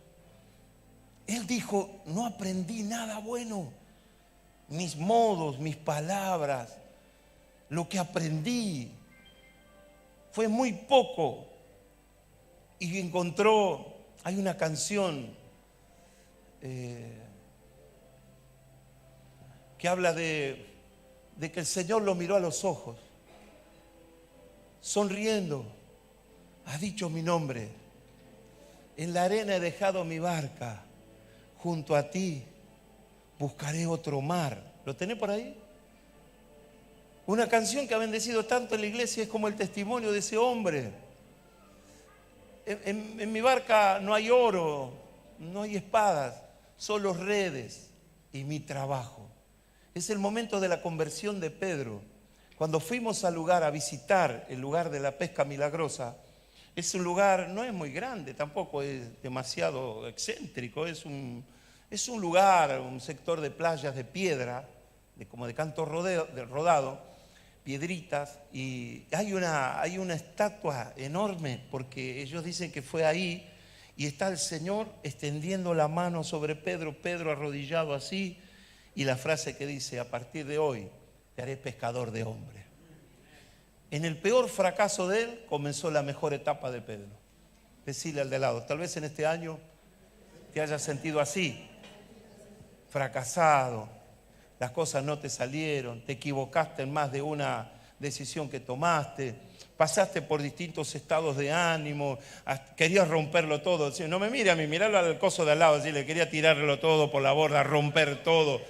Él dijo, no aprendí nada bueno. Mis modos, mis palabras, lo que aprendí fue muy poco. Y encontró, hay una canción que habla de que el Señor lo miró a los ojos, sonriendo, ha dicho mi nombre, en la arena he dejado mi barca, junto a ti buscaré otro mar. ¿Lo tenés por ahí? Una canción que ha bendecido tanto en la iglesia, es como el testimonio de ese hombre. En mi barca no hay oro, no hay espadas, solo redes y mi trabajo. Es el momento de la conversión de Pedro. Cuando fuimos al lugar a visitar el lugar de la pesca milagrosa, es un lugar, no es muy grande, tampoco es demasiado excéntrico, es un lugar, un sector de playas de piedra, como de canto rodado, piedritas, y hay una estatua enorme, porque ellos dicen que fue ahí, y está el Señor extendiendo la mano sobre Pedro, Pedro arrodillado así, y la frase que dice, a partir de hoy te haré pescador de hombres. En el peor fracaso de él comenzó la mejor etapa de Pedro. Decirle al de lado, tal vez en este año te hayas sentido así, fracasado, las cosas no te salieron, te equivocaste en más de una decisión que tomaste, pasaste por distintos estados de ánimo, querías romperlo todo. No me mire a mí, miralo al coso de al lado, le quería tirarlo todo por la borda, romper todo.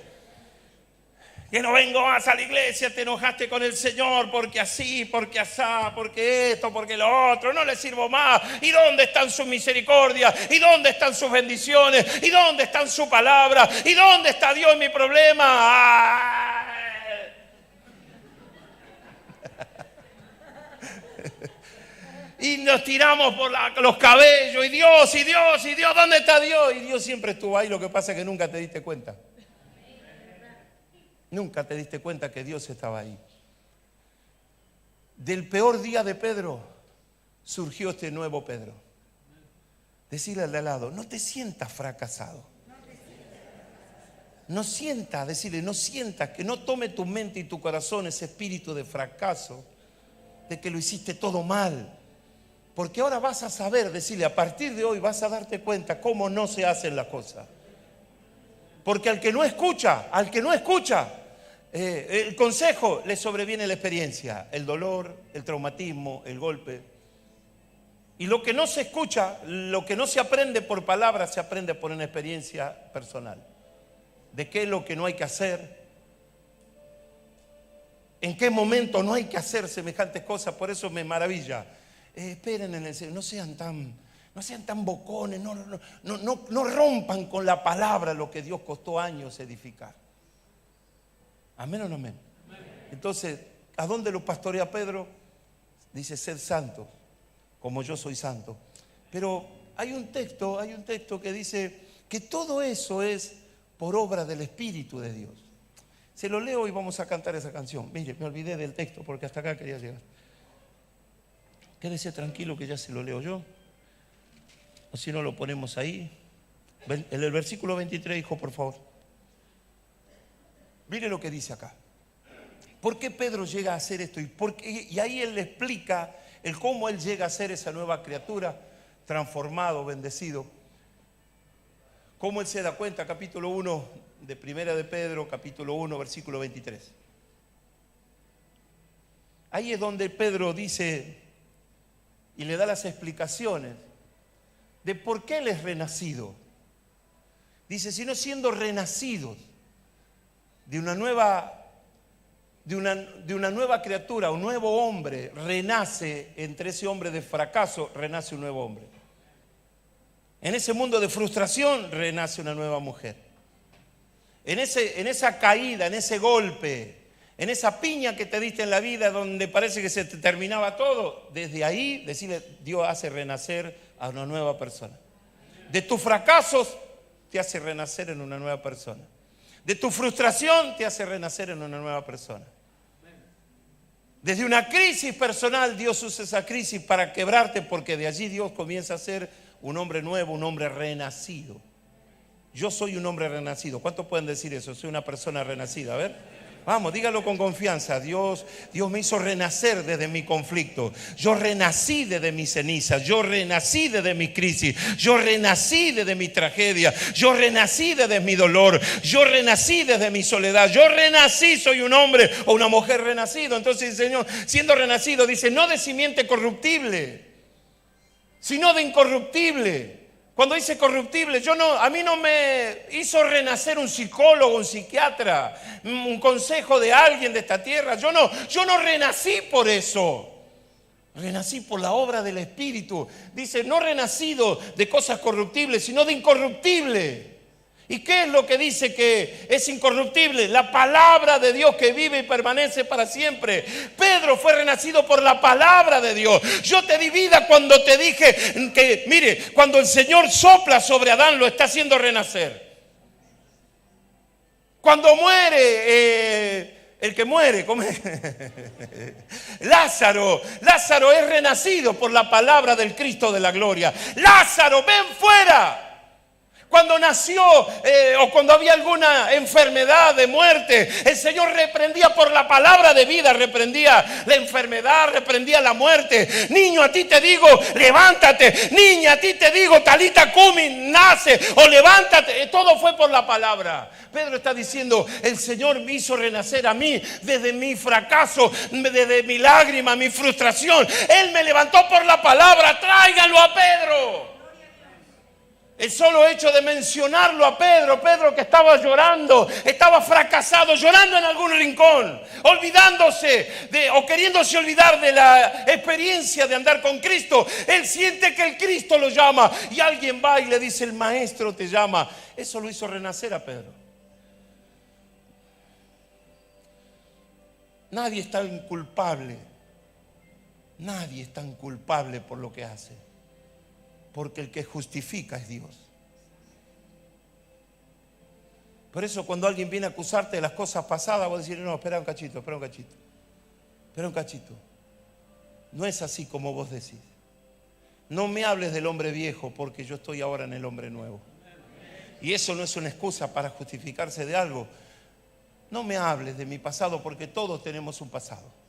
Que no vengo más a la iglesia, te enojaste con el Señor porque así, porque asá, porque esto, porque lo otro, no le sirvo más. ¿Y dónde están sus misericordias? ¿Y dónde están sus bendiciones? ¿Y dónde están su palabra? ¿Y dónde está Dios en mi problema? Y nos tiramos por los cabellos, y Dios, ¿dónde está Dios? Y Dios siempre estuvo ahí, lo que pasa es que nunca te diste cuenta. Nunca te diste cuenta que Dios estaba ahí. Del peor día de Pedro surgió este nuevo Pedro. Decirle al de al lado, no te sientas fracasado. No sientas, decirle, no sientas, que no tome tu mente y tu corazón ese espíritu de fracaso, de que lo hiciste todo mal. Porque ahora vas a saber, decirle, a partir de hoy vas a darte cuenta cómo no se hacen las cosas. Porque al que no escucha, el consejo le sobreviene la experiencia, el dolor, el traumatismo, el golpe. Y lo que no se escucha, lo que no se aprende por palabras, se aprende por una experiencia personal. De qué es lo que no hay que hacer. en qué momento no hay que hacer semejantes cosas. Por eso me maravilla. Esperen en el Señor, no sean tan bocones, no rompan con la palabra lo que Dios costó años edificar. ¿Amén o no amén? Entonces, ¿a dónde lo pastorea Pedro? Dice, sed santos, como yo soy santo. Pero hay un texto que dice que todo eso es por obra del Espíritu de Dios. Se lo leo y vamos a cantar esa canción. Mire, me olvidé del texto porque hasta acá quería llegar. Quédese tranquilo que ya se lo leo yo. O si no, lo ponemos ahí. En el versículo 23, hijo, por favor. Mire lo que dice acá. ¿Por qué Pedro llega a hacer esto? Y ahí él le explica el cómo él llega a ser esa nueva criatura, transformado, bendecido. Cómo él se da cuenta, capítulo 1 de Primera de Pedro, capítulo 1, versículo 23. Ahí es donde Pedro dice y le da las explicaciones de por qué él es renacido. Dice, sino siendo renacidos de una nueva criatura, un nuevo hombre, renace entre ese hombre de fracaso, renace un nuevo hombre. En ese mundo de frustración, renace una nueva mujer. En esa caída, en ese golpe, en esa piña que te diste en la vida donde parece que se te terminaba todo, desde ahí decirle, Dios hace renacer a una nueva persona. De tus fracasos te hace renacer en una nueva persona. De tu frustración te hace renacer en una nueva persona. Desde una crisis personal Dios usa esa crisis para quebrarte, porque de allí Dios comienza a ser un hombre nuevo, un hombre renacido. Yo soy un hombre renacido. ¿Cuántos pueden decir eso? Soy una persona renacida. A ver. Vamos, dígalo con confianza. Dios me hizo renacer desde mi conflicto. Yo renací desde mis cenizas. Yo renací desde mi crisis. Yo renací desde mi tragedia. Yo renací desde mi dolor. Yo renací desde mi soledad. Yo renací, soy un hombre o una mujer renacido. Entonces el Señor, siendo renacido, dice, no de simiente corruptible, sino de incorruptible. Cuando dice corruptible, a mí no me hizo renacer un psicólogo, un psiquiatra, un consejo de alguien de esta tierra. Yo no renací por eso. Renací por la obra del Espíritu. Dice, no renacido de cosas corruptibles, sino de incorruptible. ¿Y qué es lo que dice que es incorruptible? La palabra de Dios que vive y permanece para siempre. Pedro fue renacido por la palabra de Dios. Yo te di vida cuando te dije que, mire, cuando el Señor sopla sobre Adán, lo está haciendo renacer. Cuando muere el que muere, ¿cómo es? Lázaro es renacido por la palabra del Cristo de la gloria. Lázaro, ven fuera. Cuando nació o cuando había alguna enfermedad de muerte, el Señor reprendía por la palabra de vida, reprendía la enfermedad, reprendía la muerte. Niño, a ti te digo, levántate. Niña, a ti te digo, talita cumi, nace o levántate. Todo fue por la palabra. Pedro está diciendo, el Señor me hizo renacer a mí desde mi fracaso, desde mi lágrima, mi frustración. Él me levantó por la palabra. Tráiganlo a Pedro. El solo hecho de mencionarlo a Pedro que estaba llorando, estaba fracasado, llorando en algún rincón, olvidándose o queriéndose olvidar de la experiencia de andar con Cristo. Él siente que el Cristo lo llama y alguien va y le dice, el Maestro te llama. Eso lo hizo renacer a Pedro. Nadie es tan culpable. Nadie es tan culpable por lo que hace. Porque el que justifica es Dios. Por eso cuando alguien viene a acusarte de las cosas pasadas, vos decís, no, espera un cachito. No es así como vos decís. No me hables del hombre viejo, porque yo estoy ahora en el hombre nuevo. Y eso no es una excusa para justificarse de algo. No me hables de mi pasado, porque todos tenemos un pasado.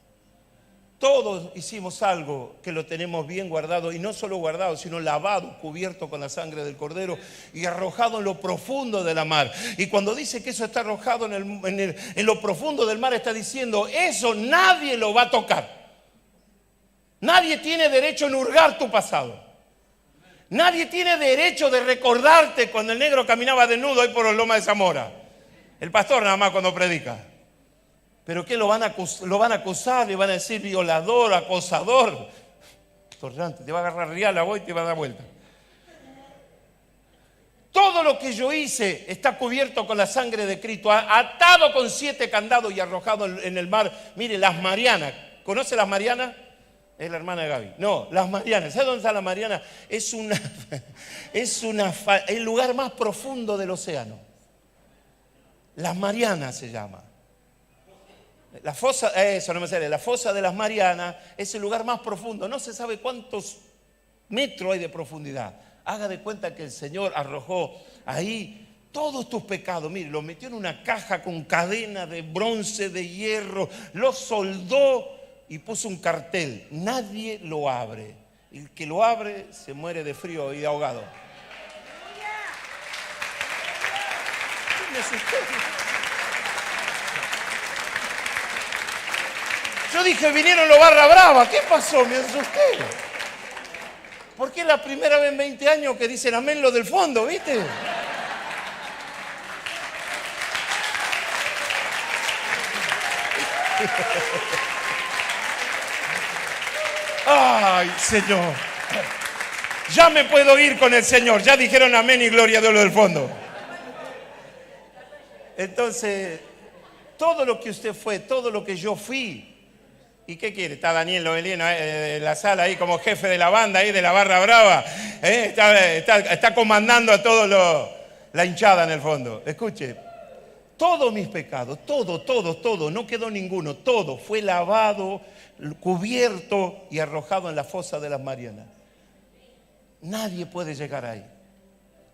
Todos hicimos algo que lo tenemos bien guardado, y no solo guardado, sino lavado, cubierto con la sangre del Cordero y arrojado en lo profundo de la mar. Y cuando dice que eso está arrojado en lo profundo del mar, está diciendo, eso nadie lo va a tocar. Nadie tiene derecho en hurgar tu pasado. Nadie tiene derecho de recordarte cuando el negro caminaba desnudo ahí por los Lomas de Zamora. El pastor nada más cuando predica. ¿Pero qué lo van a acusar? Le van a decir violador, acosador. Torrante, te va a agarrar real a vos y te va a dar vuelta. Todo lo que yo hice está cubierto con la sangre de Cristo, atado con 7 candados y arrojado en el mar. Mire, las Marianas. ¿Conoce las Marianas? Es la hermana de Gaby. No, las Marianas. ¿Sabe dónde está la Mariana? Es el lugar más profundo del océano. Las Marianas se llama. La fosa, eso no me sale. La fosa de las Marianas es el lugar más profundo. No se sabe cuántos metros hay de profundidad. Haga de cuenta que el Señor arrojó ahí todos tus pecados. Mire, los metió en una caja con cadena de bronce, de hierro, los soldó y puso un cartel. Nadie lo abre. El que lo abre se muere de frío y de ahogado. Me asusté. Yo dije, vinieron los barra brava. ¿Qué pasó? Me asusté. Porque es la primera vez en 20 años que dicen amén lo del fondo, ¿viste? Ay, Señor. Ya me puedo ir con el Señor. Ya dijeron amén y gloria a Dios lo del fondo. Entonces, todo lo que usted fue, todo lo que yo fui. ¿Y qué quiere? Está Daniel Lovelino en la sala ahí como jefe de la banda ahí de la barra brava. Está comandando a todo la hinchada en el fondo. Escuche, todos mis pecados, todo, no quedó ninguno. Todo fue lavado, cubierto y arrojado en la fosa de las Marianas. Nadie puede llegar ahí.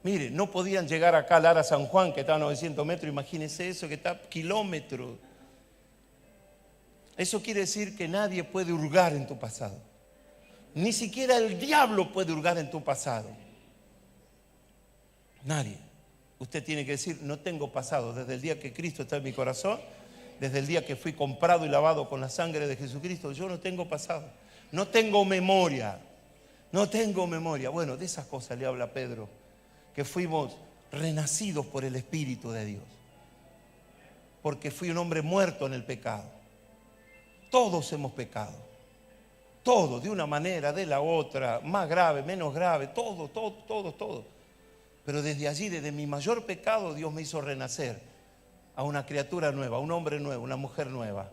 Mire, no podían llegar acá a Lara San Juan, que está a 900 metros. Imagínense eso, que está a kilómetros. Eso quiere decir que nadie puede hurgar en tu pasado. Ni siquiera el diablo puede hurgar en tu pasado. Nadie. Usted tiene que decir, no tengo pasado. Desde el día que Cristo está en mi corazón, desde el día que fui comprado y lavado con la sangre de Jesucristo, yo no tengo pasado. No tengo memoria. No tengo memoria. Bueno, de esas cosas le habla Pedro, que fuimos renacidos por el Espíritu de Dios. Porque fui un hombre muerto en el pecado. Todos hemos pecado. Todos, de una manera, de la otra, más grave, menos grave, todo. Pero desde allí, desde mi mayor pecado, Dios me hizo renacer a una criatura nueva, a un hombre nuevo, una mujer nueva.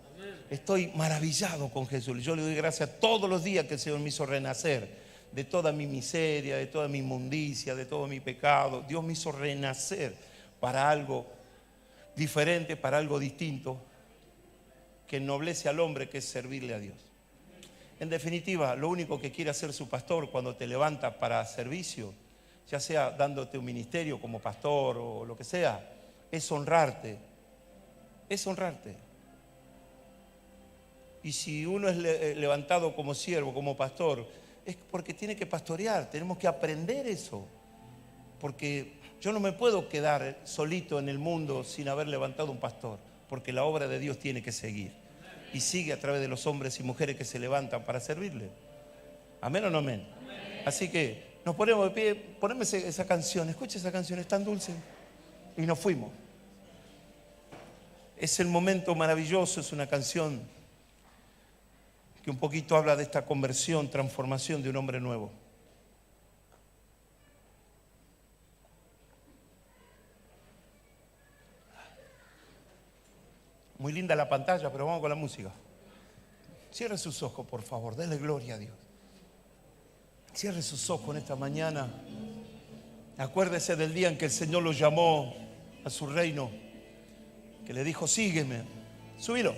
Estoy maravillado con Jesús. Yo le doy gracias todos los días que el Señor me hizo renacer de toda mi miseria, de toda mi inmundicia, de todo mi pecado. Dios me hizo renacer para algo diferente, para algo distinto, que ennoblece al hombre, que es servirle a Dios. En definitiva, lo único que quiere hacer su pastor cuando te levanta para servicio, ya sea dándote un ministerio como pastor o lo que sea, es honrarte. Es honrarte. Y si uno es levantado como siervo, como pastor, es porque tiene que pastorear. Tenemos que aprender eso. Porque yo no me puedo quedar solito en el mundo sin haber levantado un pastor. Porque la obra de Dios tiene que seguir. Y sigue a través de los hombres y mujeres que se levantan para servirle. ¿Amén o no amén? Así que nos ponemos de pie. Poneme esa canción. Escucha esa canción, es tan dulce. Y nos fuimos. Es el momento maravilloso. Es una canción que un poquito habla de esta conversión, transformación de un hombre nuevo. Muy linda la pantalla, pero vamos con la música. Cierre sus ojos, por favor. Denle gloria a Dios. Cierre sus ojos en esta mañana. Acuérdese del día en que el Señor lo llamó a su reino, que le dijo, sígueme. Subilo.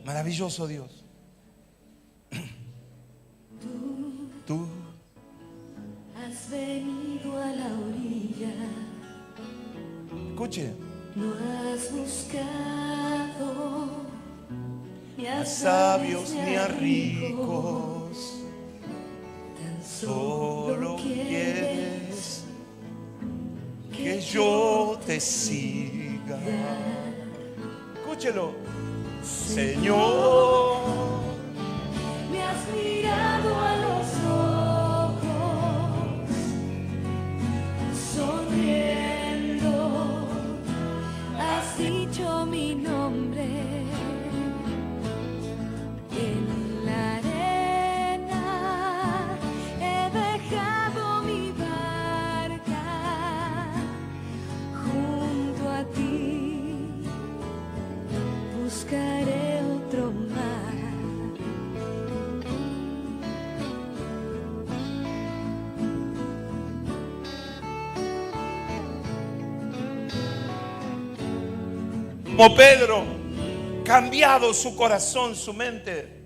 Maravilloso Dios. Tú has venido a la orilla. Escuche. No has buscado ni A sabios ni a ricos, tan solo quieres que yo te siga. Escúchelo. Señor, me has mirado a los ojos, sonriendo, como Pedro, cambiado su corazón, su mente.